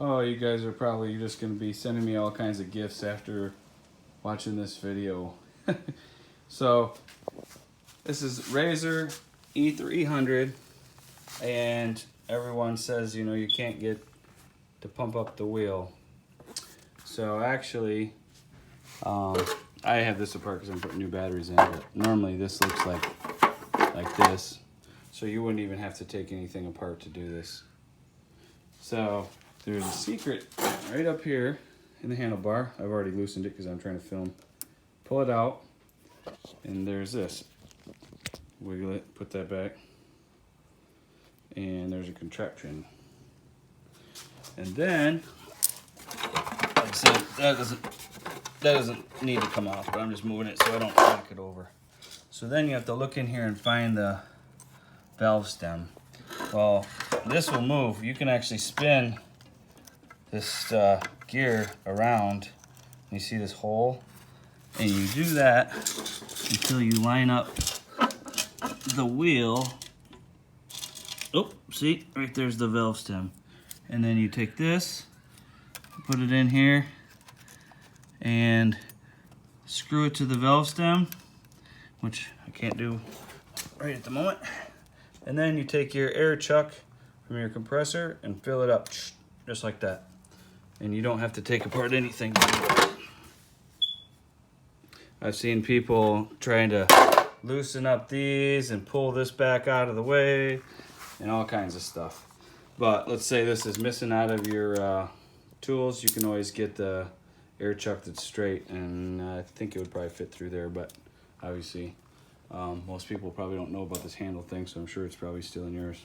Oh, you guys are probably just going to be sending me all kinds of gifts after watching this video. So, this is Razor E300, and everyone says, you know, you can't get to pump up the wheel. So actually, I have this apart because I'm putting new batteries in, but normally this looks like this. So you wouldn't even have to take anything apart to do this. So there's a secret right up here in the handlebar. I've already loosened it because I'm trying to film. Pull it out, and there's this. Wiggle it, put that back, and there's a contraption. And then, like I said, that doesn't need to come off, but I'm just moving it so I don't knock it over. So then you have to look in here and find the valve stem. Well, this will move. You can actually spin this gear around. You see this hole? And you do that until you line up the wheel. Oh, see? Right there's the valve stem. And then you take this, put it in here, and screw it to the valve stem, which I can't do right at the moment. And then you take your air chuck from your compressor and fill it up, just like that. And you don't have to take apart anything to do that. I've seen people trying to loosen up these and pull this back out of the way and all kinds of stuff. But let's say this is missing out of your tools, you can always get the air chuck that's straight, and I think it would probably fit through there, but obviously most people probably don't know about this handle thing, so I'm sure it's probably still in yours.